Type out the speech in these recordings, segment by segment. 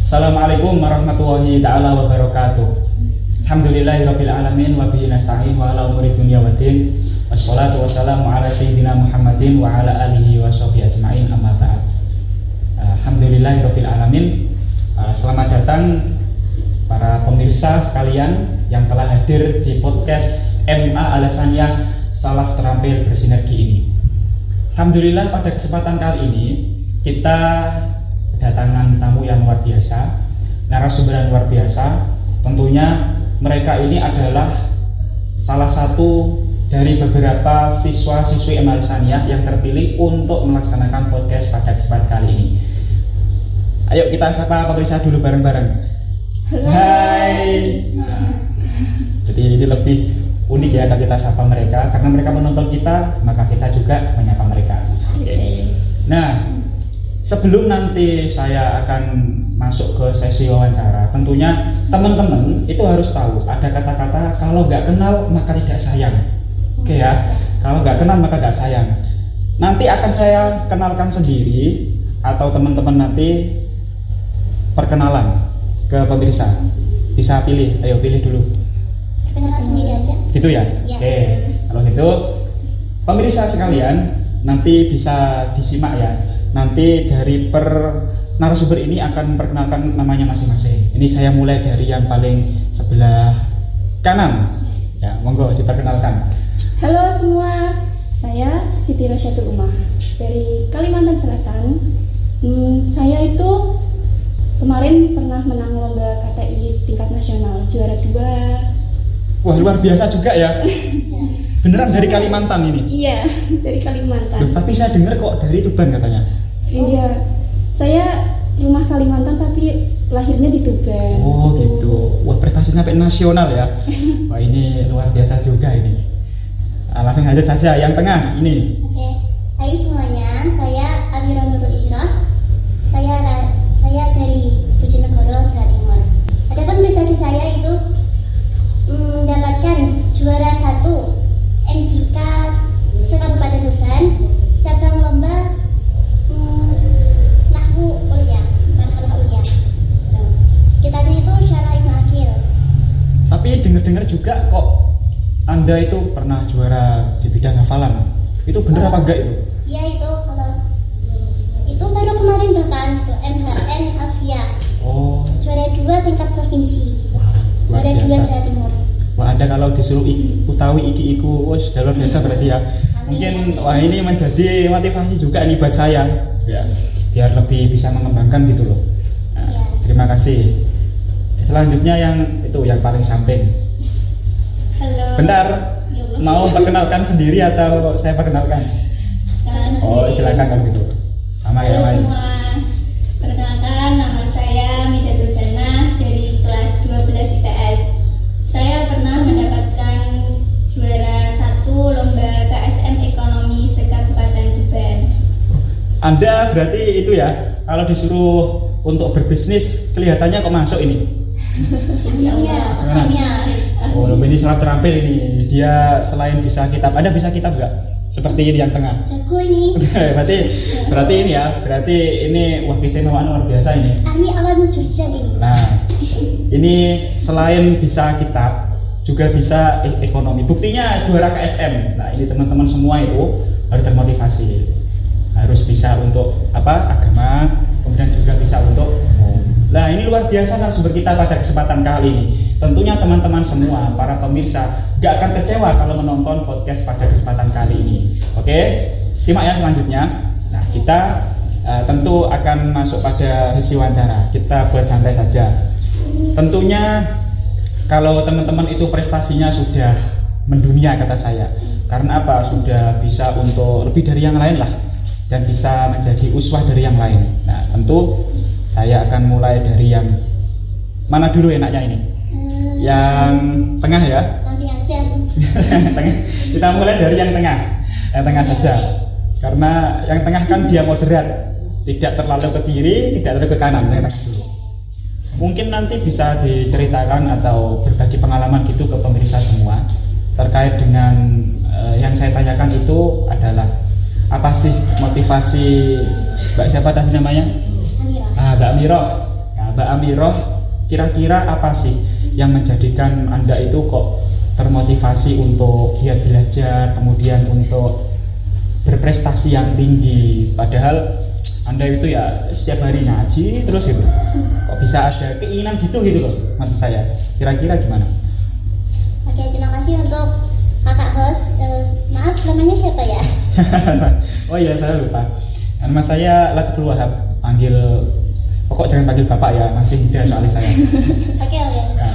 Assalamualaikum warahmatullahi ta'ala wabarakatuh. Alhamdulillahirabbil alamin wa bihi nasta'in wa ala umuri dunya waddin. Wassalatu wassalamu ala sayyidina Muhammadin wa ala alihi wa sahbihi ajmain, amma ba'd. Alhamdulillahirabbil alamin. Selamat datang para pemirsa sekalian yang telah hadir di podcast MA Alasannya Salaf Terampil Bersinergi ini. Alhamdulillah, pada kesempatan kali ini kita kedatangan tamu yang luar biasa, narasumber yang luar biasa. Tentunya mereka ini adalah salah satu dari beberapa siswa-siswi MA Alasannya yang terpilih untuk melaksanakan podcast pada kesempatan kali ini. Ayo kita sapa pemirsa dulu bareng-bareng. Hai. Jadi ini lebih unik ya kalau kita sapa mereka, karena mereka menonton kita, maka kita juga menyapa mereka. Okay. Nah, sebelum nanti saya akan masuk ke sesi wawancara, tentunya teman-teman itu harus tahu ada kata-kata kalau nggak kenal maka tidak sayang. Oke ya, kalau nggak kenal maka nggak sayang. Nanti akan saya kenalkan sendiri atau teman-teman nanti perkenalan ke pemirsa. Bisa pilih, ayo pilih dulu. Perkenalan sendiri aja. Gitu ya? Ya. Oke, kalau gitu pemirsa sekalian nanti bisa disimak ya. Nanti dari per narasumber ini akan memperkenalkan namanya masing-masing. Ini saya mulai dari yang paling sebelah kanan. Ya, monggo diperkenalkan. Halo semua, saya Siti Rosyatul Umar dari Kalimantan Selatan. Saya itu kemarin pernah menang lomba KTI tingkat nasional, juara 2. Wah, luar biasa juga ya. Beneran dari Kalimantan ini? Iya, dari Kalimantan. Loh, tapi saya dengar kok dari Tuban katanya. Iya, saya rumah Kalimantan tapi lahirnya di Tuban. Oh gitu. Wah, prestasinya sampai nasional ya. Wah, ini luar biasa juga ini. Langsung aja saja yang tengah ini. Oke. Hai semuanya, saya Amira Nurul Isyrah. Saya dari Bojonegoro, Jawa Timur. Adapun prestasi saya itu mendapatkan juara 1 MGK se-Kabupaten Tuban, cabang lomba Nahwu Ulya, Marhalah Ulya. Kitabnya itu Syarah Ibnu Aqil. Tapi dengar-dengar juga kok Anda itu pernah juara di bidang hafalan. Itu bener apa enggak itu? Iya, itu kalau itu baru kemarin bahkan itu MHN Alfia. Oh, Juara 2 tingkat provinsi. wah, luar Juara 2 biasa. Jawa Timur. Wah, Anda kalau disuruh utawi iku, wah, sudah luar biasa berarti ya. Mungkin wah ini menjadi motivasi juga nih buat saya. Ya, biar lebih bisa mengembangkan gitu loh. Nah, Ya. terima kasih. Selanjutnya yang itu yang paling samping. Halo. Bentar, Ya Allah. mau perkenalkan sendiri atau saya perkenalkan? Kenalan Oh, sendiri. silakan kalau gitu. Sama Halo yang lain. semua, perkenalkan nama saya Midatul Jannah dari kelas 12 IPS. Saya pernah mendapatkan juara 1 lomba KSM Ekonomi se-Kabupaten Tuban. Anda berarti itu ya, kalau disuruh untuk berbisnis kelihatannya kok masuk ini. Hasilnya, otaknya. Oh, ini sangat terampil ini. Dia selain bisa kitab, Anda bisa kitab nggak? Seperti ini yang tengah. Jago ini. berarti ini ya, berarti ini wah keistimewaan luar biasa ini. Ahli awal jurjan ini. Nah, ini selain bisa kitab, juga bisa ekonomi. Buktinya juara KSM. Nah, ini teman-teman semua itu harus termotivasi, harus bisa untuk agama, kemudian juga bisa untuk umum. Nah, ini luar biasa narasumber kita pada kesempatan kali ini. Tentunya teman-teman semua, para pemirsa, gak akan kecewa kalau menonton podcast pada kesempatan kali ini. Oke, simak ya selanjutnya. Nah, kita tentu akan masuk pada sesi wawancara. Kita buat santai saja. Tentunya kalau teman-teman itu prestasinya sudah mendunia kata saya. Karena apa? Sudah bisa untuk lebih dari yang lain lah, dan bisa menjadi uswah dari yang lain. Nah, tentu saya akan mulai dari yang mana dulu enaknya ini? Yang tengah ya. Samping aja. Tengah. Kita mulai dari yang tengah. Yang tengah saja. Karena yang tengah kan dia moderat, tidak terlalu ke kiri, tidak terlalu ke kanan. Yang tengah dulu. Mungkin nanti bisa diceritakan atau berbagi pengalaman gitu ke pemirsa semua terkait dengan yang saya tanyakan itu adalah apa sih motivasi Mbak siapa tadi namanya? Amira. Mbak Miro. Nah, Mbak Amiroh, kira-kira apa sih yang menjadikan Anda itu kok termotivasi untuk giat belajar, kemudian untuk berprestasi yang tinggi, padahal Anda itu ya setiap hari ngaji terus gitu. Kok bisa ada keinginan gitu loh maksud saya. Kira-kira gimana? Oke, terima kasih untuk kakak host. Maaf, namanya siapa ya? Oh iya, saya lupa. Nama saya Latiful Wahab. Pokok jangan panggil bapak ya, masih muda soalnya saya. Oke. Nah,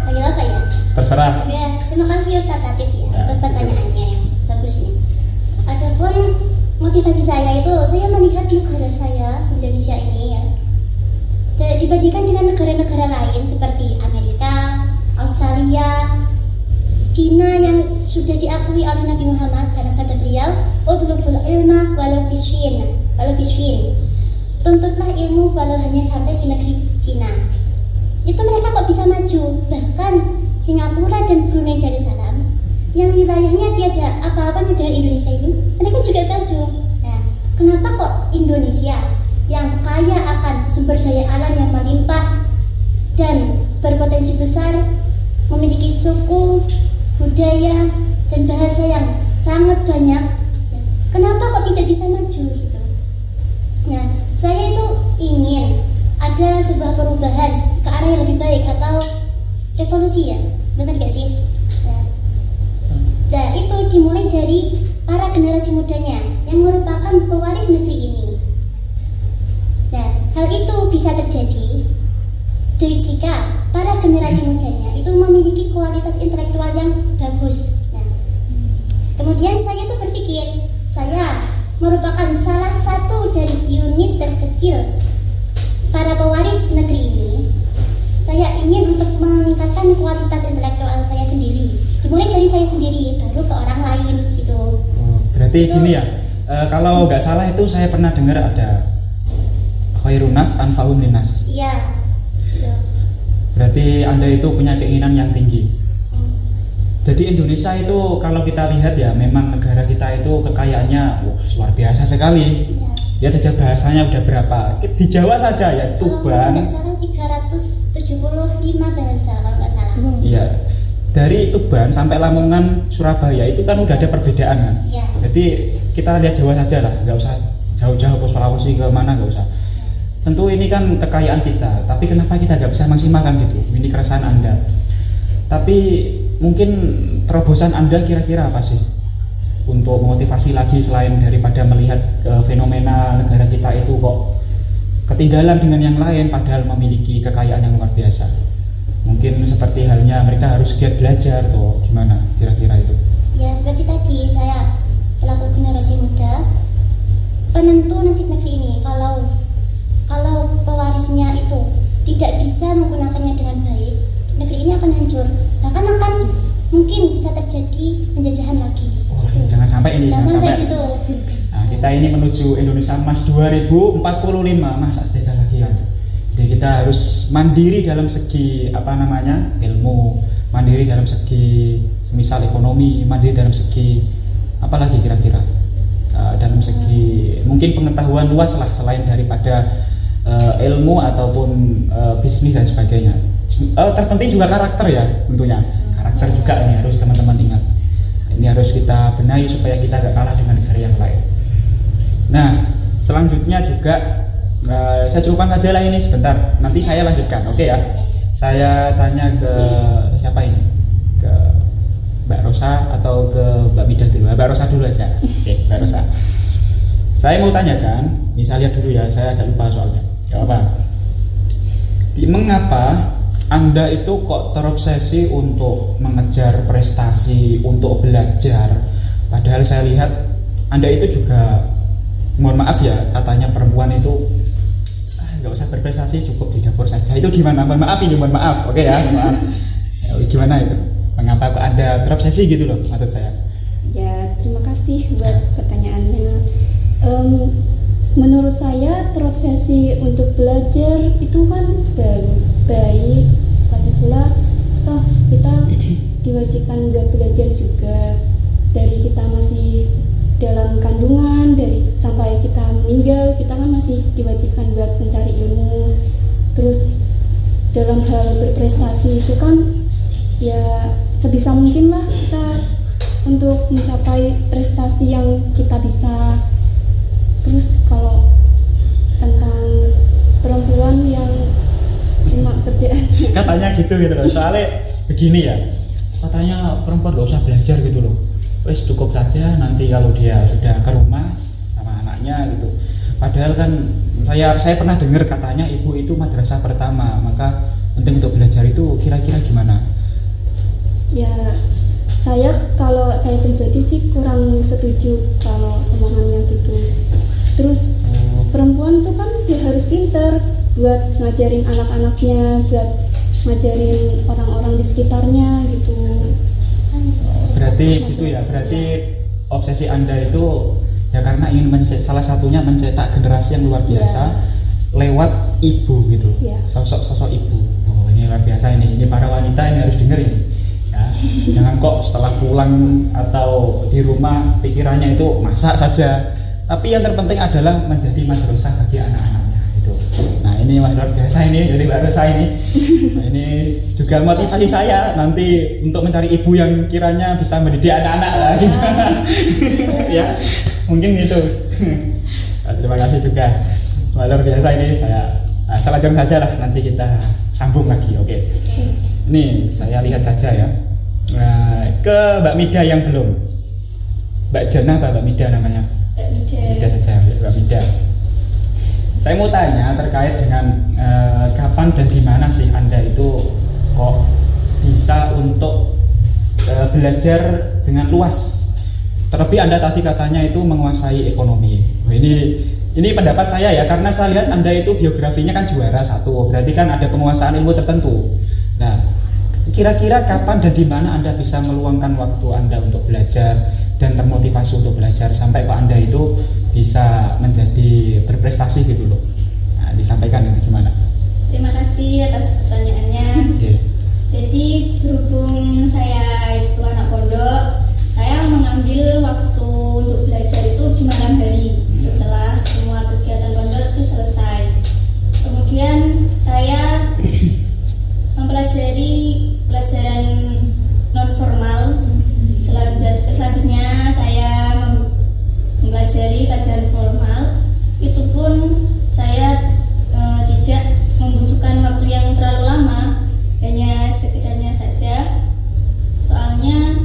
Panggil apa ya? terserah. Oke, terima kasih Ustaz Latif ya untuk pertanyaannya yang bagus nih. Adapun motivasi saya itu, saya melihat negara saya Indonesia ini ya, dibandingkan dengan negara-negara lain seperti Amerika, Australia, Cina yang sudah diakui oleh Nabi Muhammad dalam sabda beliau, "Utlubul ilma walau bisfin." Tuntutlah ilmu walau hanya sampai di negeri Cina. Itu mereka kok bisa maju. Bahkan Singapura dan Brunei Darussalam yang wilayahnya tiada apa-apanya dengan Indonesia ini, mereka juga maju. Nah, kenapa kok Indonesia yang kaya akan sumber daya alam yang melimpah dan berpotensi besar, memiliki suku, budaya, dan bahasa yang sangat banyak, kenapa kok tidak bisa maju gitu? Nah, saya itu ingin ada sebuah perubahan ke arah yang lebih baik atau revolusi ya, benar gak sih? Nah, itu dimulai dari para generasi mudanya yang merupakan pewaris negeri ini. Nah, hal itu bisa terjadi jika para generasi mudanya itu memiliki kualitas intelektual yang bagus. Nah, kemudian saya tuh berpikir, saya merupakan salah satu dari unit terkecil para pewaris negeri ini. Saya ingin untuk meningkatkan kualitas intelektual saya sendiri, dimulai dari saya sendiri, baru ke orang lain gitu. Berarti itu, gini ya, kalau nggak salah itu saya pernah dengar ada khairunas anfa'un linnas. Iya, gitu. Berarti Anda itu punya keinginan yang tinggi. Jadi Indonesia itu kalau kita lihat ya, memang negara kita itu kekayaannya luar biasa sekali. Ya saja bahasanya udah berapa? Di Jawa saja ya, Tuban. Kalau nggak salah 375 bahasa kalau nggak salah. Iya. Dari Tuban sampai Lamongan, Surabaya itu kan udah ada perbedaan kan. Iya. Jadi kita lihat Jawa saja lah, nggak usah jauh-jauh ke Sulawesi ke mana, nggak usah. Tentu ini kan kekayaan kita, tapi kenapa kita nggak bisa maksimalkan gitu? Ini keresahan Anda. Tapi mungkin terobosan Anda kira-kira apa sih untuk memotivasi lagi selain daripada melihat fenomena negara kita itu kok ketinggalan dengan yang lain padahal memiliki kekayaan yang luar biasa? Mungkin seperti halnya mereka harus giat belajar atau gimana kira-kira itu? Ya seperti tadi, saya selaku generasi muda penentu nasib negeri ini. Kalau pewarisnya itu tidak bisa menggunakannya dengan baik, negeri ini akan hancur, bahkan akan mungkin bisa terjadi penjajahan lagi. Oh, jangan sampai ini. Jangan sampai gitu. Nah, kita ini menuju Indonesia Emas 2045, masa jajah lagi kan? Jadi kita harus mandiri dalam segi ilmu, mandiri dalam segi semisal ekonomi, mandiri dalam segi apa lagi kira-kira? Dalam segi mungkin pengetahuan luas lah selain daripada ilmu ataupun bisnis dan sebagainya. Terpenting juga karakter ya tentunya. Karakter juga ini harus teman-teman ingat. Ini harus kita benahi supaya kita gak kalah dengan negara yang lain. Nah, selanjutnya juga saya cukupkan saja lah ini sebentar. Nanti saya lanjutkan, oke ya? Saya tanya ke siapa ini? Ke Mbak Rosa atau ke Mbak Midah dulu? Mbak Rosa dulu aja. Oke, Mbak Rosa. Saya mau tanyakan, bisa lihat dulu ya, saya agak lupa soalnya. Gak apa. Mengapa Anda itu kok terobsesi untuk mengejar prestasi, untuk belajar? Padahal saya lihat Anda itu juga, mohon maaf ya, katanya perempuan itu nggak usah berprestasi, cukup di dapur saja. Itu gimana? Mohon maaf, oke ya, mohon maaf. Gimana itu? Mengapa kok Anda terobsesi gitu loh, maksud saya? Ya, terima kasih buat pertanyaannya. Menurut saya terobsesi untuk belajar itu kan baik, lagi pula toh kita diwajibkan buat belajar juga dari kita masih dalam kandungan, dari sampai kita meninggal kita kan masih diwajibkan buat mencari ilmu. Terus dalam hal berprestasi itu kan ya sebisa mungkin lah kita untuk mencapai prestasi yang kita bisa. Terus kalau tentang perempuan yang cuma kerjaan katanya gitu loh, soalnya begini ya, katanya perempuan gak usah belajar gitu loh, wes cukup saja nanti kalau dia sudah ke rumah sama anaknya gitu. Padahal kan saya pernah dengar katanya ibu itu madrasah pertama, maka penting untuk belajar itu kira-kira gimana? ya. Kalau saya pribadi sih kurang setuju kalau omongannya gitu. Terus perempuan tuh kan dia harus pinter buat ngajarin anak-anaknya, buat ngajarin orang-orang di sekitarnya gitu. Berarti gitu ya, berarti obsesi Anda itu ya karena ingin salah satunya mencetak generasi yang luar biasa lewat ibu gitu, sosok ibu. Oh ini luar biasa ini para wanita ini harus denger ini. Ya, jangan kok setelah pulang atau di rumah pikirannya itu masak saja. Tapi yang terpenting adalah menjadi madrasah bagi anak-anaknya itu. Nah ini luar biasa ini dari Mbak Rosa ini. Nah, ini juga motivasi saya nanti untuk mencari ibu yang kiranya bisa mendidik anak-anak lah gitu. Ya mungkin gitu. Nah, terima kasih juga. Luar biasa ini saya selanjutnya saja lah, nanti kita sambung lagi. Oke. Ini saya lihat saja ya. Nah, ke Mbak Mida yang belum. Mbak Jana apa Mbak Mida namanya? Mida saja, Mbak Mida. Saya mau tanya terkait dengan kapan dan di mana sih Anda itu kok bisa untuk belajar dengan luas. Terlebih Anda tadi katanya itu menguasai ekonomi. Nah, ini pendapat saya ya, karena saya lihat Anda itu biografinya kan juara 1. Berarti kan ada penguasaan ilmu tertentu. Nah, kira-kira kapan dan di mana Anda bisa meluangkan waktu Anda untuk belajar dan termotivasi untuk belajar sampai kok Anda itu bisa menjadi berprestasi gitu loh. Nah, disampaikan itu gimana? Terima kasih atas pertanyaannya. Jadi berhubung saya itu anak pondok, saya mengambil waktu untuk belajar itu di malam hari setelah semua kegiatan pondok itu selesai. Kemudian saya mempelajari pelajaran non formal. Selanjutnya saya mempelajari pelajaran formal. Itu pun saya tidak membutuhkan waktu yang terlalu lama, hanya sekedarnya saja. Soalnya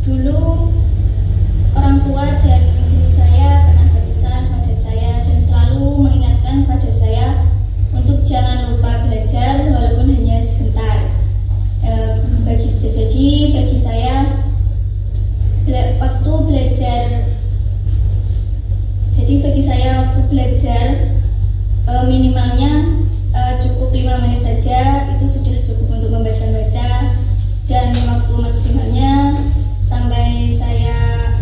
dulu orang tua dan guru saya pernah berpesan pada saya dan selalu mengingatkan pada saya untuk jangan lupa belajar walaupun hanya sebentar. Jadi bagi saya waktu belajar minimalnya cukup 5 menit saja, itu sudah cukup untuk membaca-baca, dan waktu maksimalnya sampai saya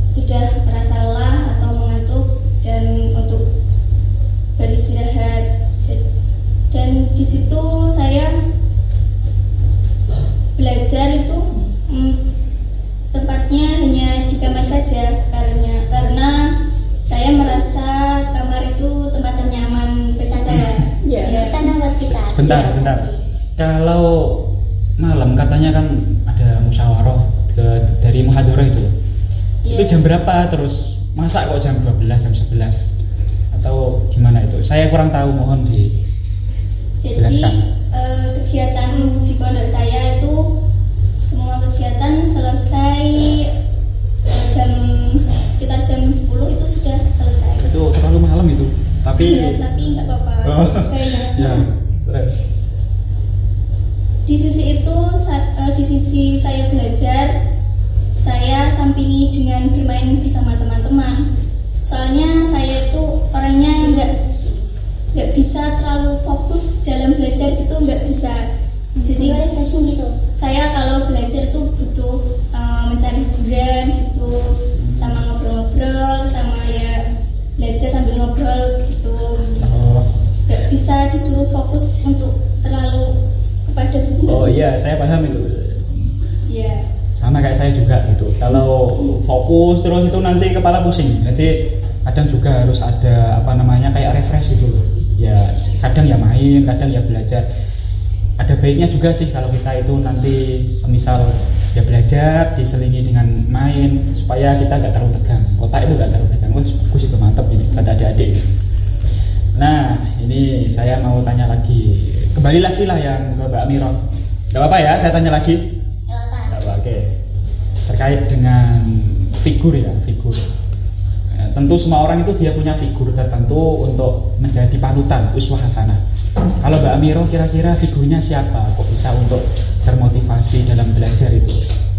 sudah merasa lelah atau mengantuk dan untuk beristirahat. Dan di situ saya belajar itu tempatnya hanya di kamar saja, karena saya merasa kamar itu tempat ternyaman bagi saya. Tanah buat kita. Sebentar. Kalau malam katanya kan ada musyawarah dari muhadharah itu. Itu jam berapa terus? Masa kok jam 12, jam 11? Atau gimana itu? Saya kurang tahu, mohon dijelaskan. Jadi kegiatan di pondok saya itu semua kegiatan selesai sekitar jam 10 itu sudah selesai. Itu terlalu malam itu. Tapi tapi nggak apa-apa. Ya, terus. Di sisi saya belajar, saya sampingi dengan bermain bersama teman-teman. Soalnya saya itu orangnya nggak bisa terlalu fokus dalam belajar, gitu nggak bisa. Jadi gitu. Saya kalau belajar tuh butuh mencari hiburan gitu, sama ngobrol-ngobrol, sama ya belajar sambil ngobrol gitu. Nggak bisa disuruh fokus untuk terlalu kepada buku. Oh iya, saya paham itu. Iya. Sama kayak saya juga gitu. Kalau fokus terus itu nanti kepala pusing. Jadi kadang juga harus ada kayak refresh gitu loh. ya kadang ya main, kadang ya belajar. Ada baiknya juga sih kalau kita itu nanti semisal ya belajar diselingi dengan main supaya kita nggak terlalu tegang, otak itu nggak terlalu tegang. Wah bagus itu, mantap ini kata adik-adik. Nah ini saya mau tanya lagi, kembali lagi lah yang ke Mbak Miro. Gak apa-apa ya saya tanya lagi? Gak apa. Gak apa, oke. Terkait dengan figur ya, figur. Tentu semua orang itu dia punya figur tertentu untuk menjadi panutan, uswah hasanah. Kalau Mbak Miro kira-kira figurnya siapa? Kok bisa untuk termotivasi dalam belajar itu?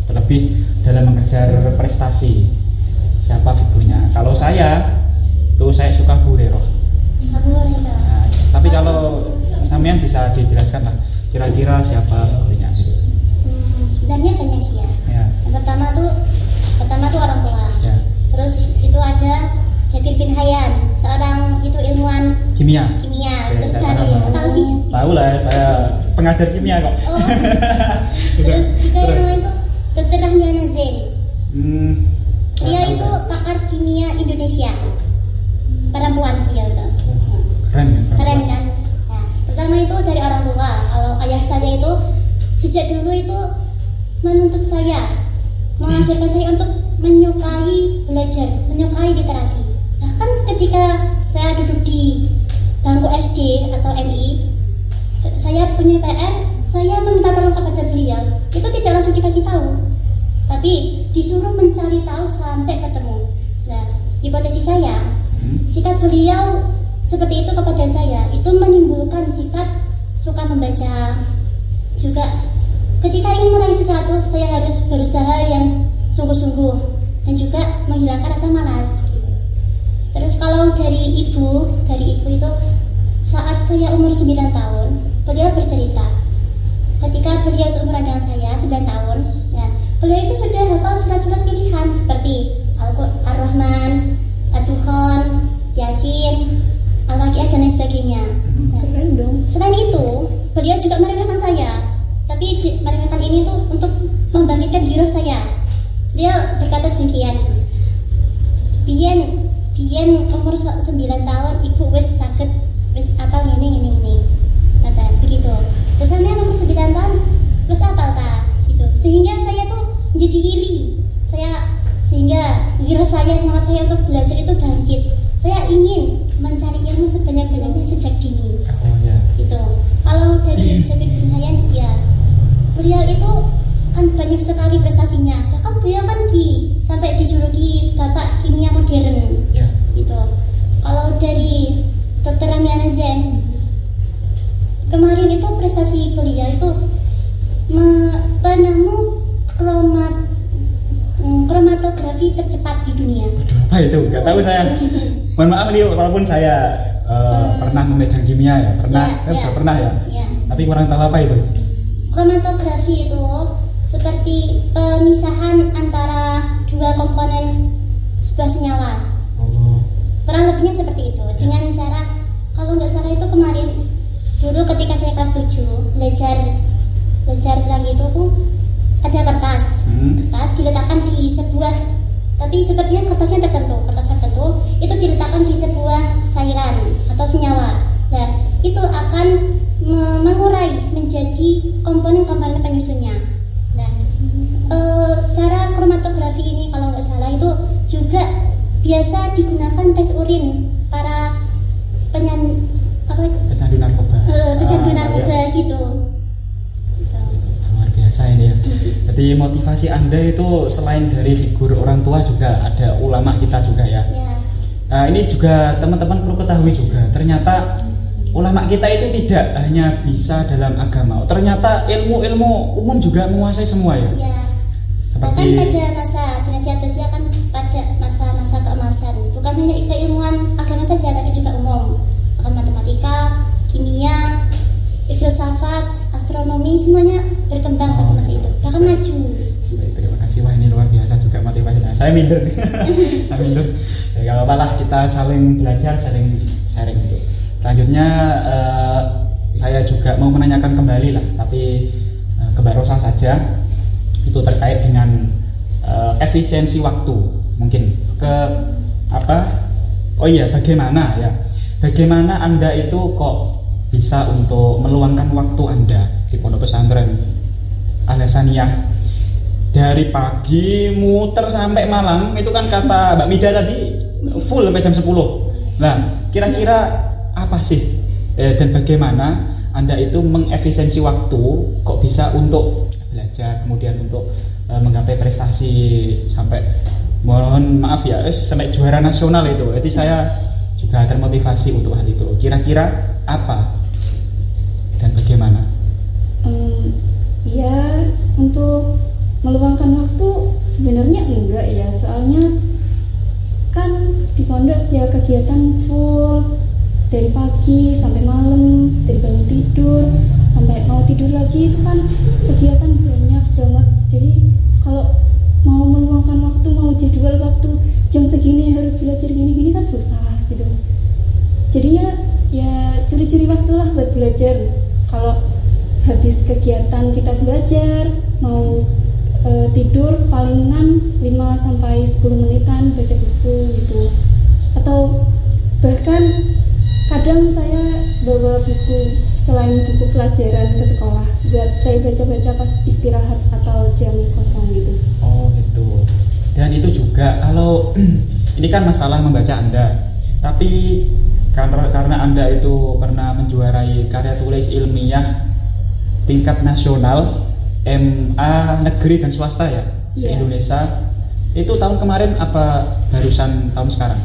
Terlebih dalam mengejar prestasi. Siapa figurnya? Kalau saya suka Bu Rero. Nah, tapi kalau sampean bisa dijelaskan lah kira-kira siapa figurnya? Sebenarnya banyak sih ya. Yang pertama tuh orang tua. Ya. Terus itu ada Jabir bin Hayyan, seorang itu ilmuwan Kimia. Terus tadi tahu sih. Tahu lah, saya pengajar kimia kok. Oh. Terus juga yang lain tuh Dr. Rahmiana Zain. Dia itu pakar kimia Indonesia. Perempuan dia itu. Keren Keren kan? Nah, pertama itu dari orang tua. Kalau ayah saya itu sejak dulu itu menuntut saya, mengajarkan saya untuk menyukai belajar, menyukai literasi. Bahkan ketika saya duduk di bangku SD atau MI, saya punya PR, saya meminta tolong kepada beliau. Itu tidak langsung dikasih tahu, tapi disuruh mencari tahu sampai ketemu. Nah, hipotesis saya, sikap beliau seperti itu kepada saya, itu menimbulkan sikap suka membaca. Juga ketika ingin meraih sesuatu, saya harus berusaha yang sungguh-sungguh dan juga menghilangkan rasa malas. Terus kalau dari ibu itu saat saya umur 9 tahun, beliau bercerita ketika beliau seumuran dengan saya 9 tahun, ya, beliau itu sudah hafal surat-surat pilihan seperti Ar-Rahman, Ad-Dukhan, Yasin, Al-Waqiah dan lain sebagainya. Keren dong. Selain itu, beliau juga meremehkan saya, tapi meremehkan ini tuh untuk membangkitkan giroh saya. Dia berkata demikian, Biyen umur 9 tahun ibu wis sakit, wis apal ngene kata begitu. Terus sampean umur 9 tahun wis apal ta gitu. Sehingga saya tuh menjadi iri. Sehingga giroh saya, semangat saya untuk belajar itu bangkit. Saya ingin mencari ilmu sebanyak-banyaknya sejak dini. Oh ya. Gitu. Kalau dari Jabir bin Hayyan, ya beliau itu kan banyak sekali prestasinya. Bahkan beliau kan sampai dijuluki bapak kimia modern. Ya. Gitu. Kalau dari Dr. Rahmiana Zain, kemarin itu prestasi beliau itu penemu kromatografi tercepat di dunia. Apa itu? Gak tahu saya. Mohon maaf nih, walaupun saya pernah memegang kimia ya, pernah ya. Ya. Tapi kurang tahu apa itu. Kromatografi itu seperti pemisahan antara dua komponen sebuah senyawa. Oh. Kurang lebihnya seperti itu. Dengan cara, kalau nggak salah itu kemarin dulu ketika saya kelas 7 belajar tentang itu tuh ada kertas diletakkan di sebuah, tapi sepertinya kertas tertentu itu diletakkan di sebuah cairan atau senyawa. Nah, itu akan mengurai menjadi komponen-komponen penyusunnya. Nah, cara kromatografi ini kalau nggak salah itu juga biasa digunakan tes urin para pecandu narkoba. Gitu. Luar biasa ini ya. Jadi motivasi Anda itu selain dari figur orang tua juga ada ulama kita juga ya. Nah, ini juga teman-teman perlu ketahui juga. Ternyata ulama kita itu tidak hanya bisa dalam agama. Ternyata ilmu-ilmu umum juga menguasai semua ya. Bahkan pada masa Dinasti Abbasiyah kan pada masa-masa keemasan, bukan hanya keilmuan agama saja tapi juga umum. Bahkan matematika, kimia, filsafat, astronomi semuanya berkembang pada masa itu. Bahkan maju. Terima kasih, wah ini luar biasa juga motivasinya. Saya minder nih. Saya minder. Ya gak apa-apa lah, kita saling belajar, saling sharing gitu. Selanjutnya saya juga mau menanyakan kembali lah, tapi ke Mbak Rosa saja. Itu terkait dengan efisiensi waktu, mungkin ke apa? Oh iya, bagaimana ya? bagaimana Anda itu kok bisa untuk meluangkan waktu Anda di pondok pesantren Al-Hasaniyah dari pagi muter sampai malam? Itu kan kata Mbak Mida tadi full sampai jam 10. Nah, kira-kira apa sih dan bagaimana Anda itu mengefisiensi waktu kok bisa untuk belajar, kemudian untuk menggapai prestasi sampai, mohon maaf ya, sampai juara nasional itu. Jadi saya juga termotivasi untuk hal itu. Kira-kira apa dan bagaimana? Ya, untuk meluangkan waktu sebenarnya enggak ya, soalnya kan di pondok ya kegiatan full dari pagi sampai malam, dari bangun tidur sampai mau tidur lagi, itu kan kegiatan banyak banget. Jadi kalau mau meluangkan waktu, mau jadwal waktu jam segini harus belajar gini-gini kan susah gitu. Jadi ya curi-curi waktu lah buat belajar. Kalau habis kegiatan kita belajar, mau tidur palingan 5-10 menitan baca buku gitu. Atau bahkan kadang saya bawa buku selain buku pelajaran ke sekolah buat saya baca-baca pas istirahat atau jam kosong gitu. Oh gitu. Dan itu juga kalau ini kan masalah membaca Anda, tapi karena Anda itu pernah menjuarai karya tulis ilmiah tingkat nasional MA negeri dan swasta ya, se-Indonesia. Itu tahun kemarin apa barusan tahun sekarang?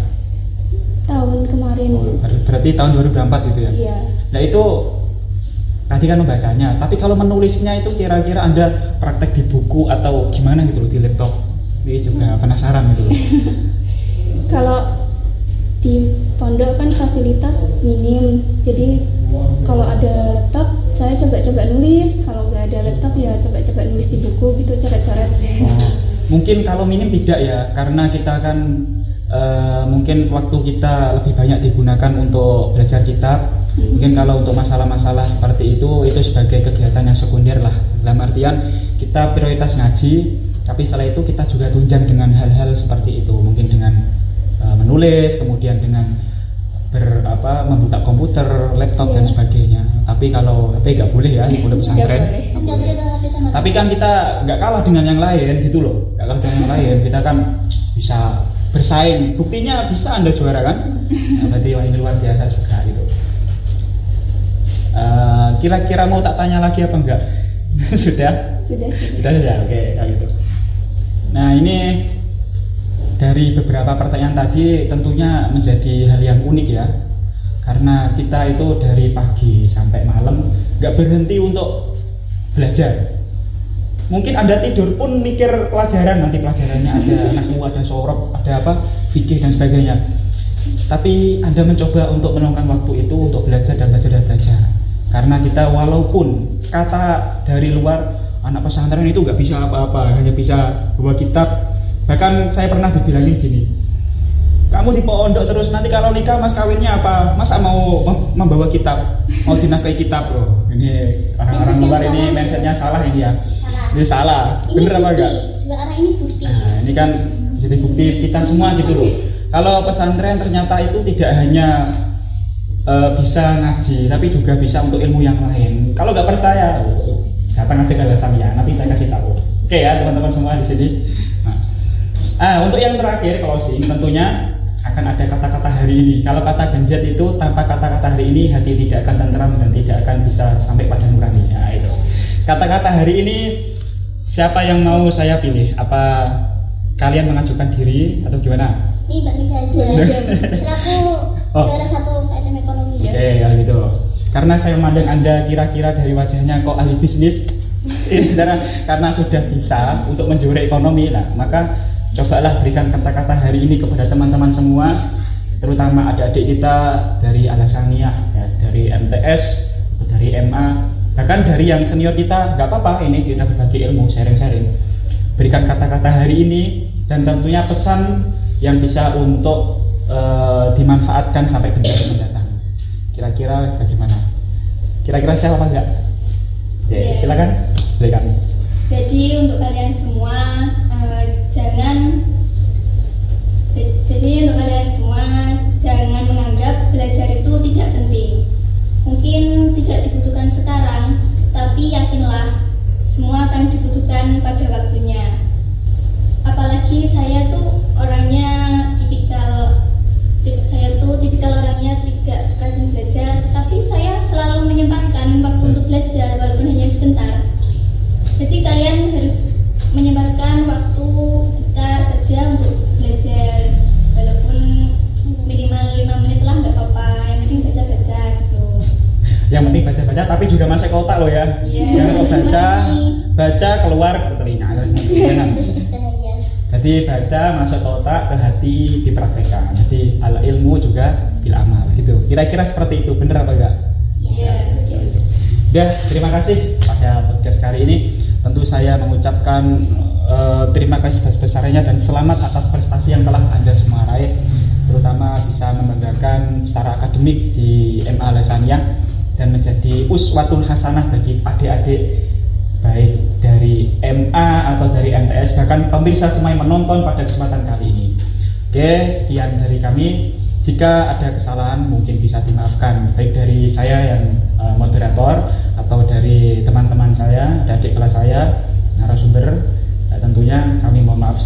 Tahun kemarin. Oh, berarti tahun 2024 gitu ya? Iya. Nah itu tadi kan membacanya, tapi kalau menulisnya itu kira-kira Anda praktek di buku atau gimana gitu loh, di laptop? Ini juga penasaran gitu loh. Kalau di pondok kan fasilitas minim, jadi kalau ada laptop saya coba-coba nulis, kalau nggak ada laptop ya coba-coba nulis di buku gitu, coret-coret. Oh, mungkin kalau minim tidak ya, karena kita kan mungkin waktu kita lebih banyak digunakan untuk belajar kitab. Mungkin kalau untuk masalah-masalah seperti itu sebagai kegiatan yang sekunder lah. Dalam artian kita prioritas ngaji, tapi setelah itu kita juga tunjang dengan hal-hal seperti itu. Mungkin dengan menulis, kemudian dengan membuka komputer, laptop dan sebagainya. Tapi kalau HP nggak boleh ya di pondok pesantren. Nggak boleh bawa HP sama. Tapi kan kita nggak kalah dengan yang lain gitu loh. Nggak kalah dengan yang lain. Kita kan bisa bersaing. Buktinya bisa Anda juara kan? Nah, berarti wah, ini luar biasa juga gitu. Kira-kira mau tak tanya lagi apa enggak? Sudah? Sudah. Ya, oke, kayak gitu. Nah, ini dari beberapa pertanyaan tadi tentunya menjadi hal yang unik ya, karena kita itu dari pagi sampai malam nggak berhenti untuk belajar. Mungkin Anda tidur pun mikir pelajaran, nanti pelajarannya ada nahwu, ada sorab, ada fikih dan sebagainya. Tapi Anda mencoba untuk meluangkan waktu itu untuk belajar dan belajar. Karena kita walaupun kata dari luar anak pesantren itu nggak bisa apa-apa, hanya bisa bawa kitab. Bahkan saya pernah dibilangin gini, kamu di pondok terus, nanti kalau nikah mas kawinnya apa? Masa mau membawa kitab, mau dinafkahi kitab loh. Ini orang-orang luar ini mindsetnya salah ini ya. Ini salah. Bener apa enggak? Dua arah ini bukti. Nah, ini kan jadi bukti kita semua gitu loh. Kalau pesantren ternyata itu tidak hanya bisa ngaji, tapi juga bisa untuk ilmu yang lain. Kalau nggak percaya, datang aja ke Al-Hasaniyah, nanti saya kasih tahu. Oke ya teman-teman semua di sini. Untuk yang terakhir closing, tentunya akan ada kata-kata hari ini. Kalau kata genjat itu tanpa kata-kata hari ini hati tidak akan tenteram dan tidak akan bisa sampai pada nurani. Nah, itu. Kata-kata hari ini siapa yang mau saya pilih? Apa kalian mengajukan diri atau gimana? Ini Mbak Mida aja. Selaku juara 1 KSM Ekonomi. Oke, kalau gitu. Karena saya memandang Anda kira-kira dari wajahnya kok ahli bisnis. Karena sudah bisa untuk menjuarai ekonomi, nah maka cobalah berikan kata-kata hari ini kepada teman-teman semua, terutama adik-adik kita dari Al-Hasaniyah, ya, dari MTS, atau dari MA, bahkan dari yang senior kita, nggak apa-apa, ini kita berbagi ilmu, sharing-sharing. Berikan kata-kata hari ini dan tentunya pesan yang bisa untuk dimanfaatkan sampai generasi mendatang. Kira-kira bagaimana? Kira-kira siapa enggak? Ya, silakan, berikan. Jadi untuk kalian semua jangan menganggap belajar itu Yang penting baca-baca tapi juga masuk ke otak loh ya. Jangan kok baca keluar ke telinga. Bahaya. Jadi baca masuk ke otak, ke hati, dipraktekkan. Jadi al ilmu juga bil amal gitu. Kira-kira seperti itu, bener apa enggak? Iya. Udah, terima kasih pada podcast kali ini. Tentu saya mengucapkan terima kasih sebesar-besarnya dan selamat atas prestasi yang telah Anda semua raih, terutama bisa membanggakan secara akademik di MA Lesaniyah dan menjadi uswatul hasanah bagi adik-adik baik dari MA atau dari MTS, bahkan pemirsa semua yang menonton pada kesempatan kali ini. Oke, sekian dari kami. Jika ada kesalahan mungkin bisa dimaafkan, baik dari saya yang moderator atau dari teman-teman saya, adik kelas saya, narasumber. Tentunya kami mohon maaf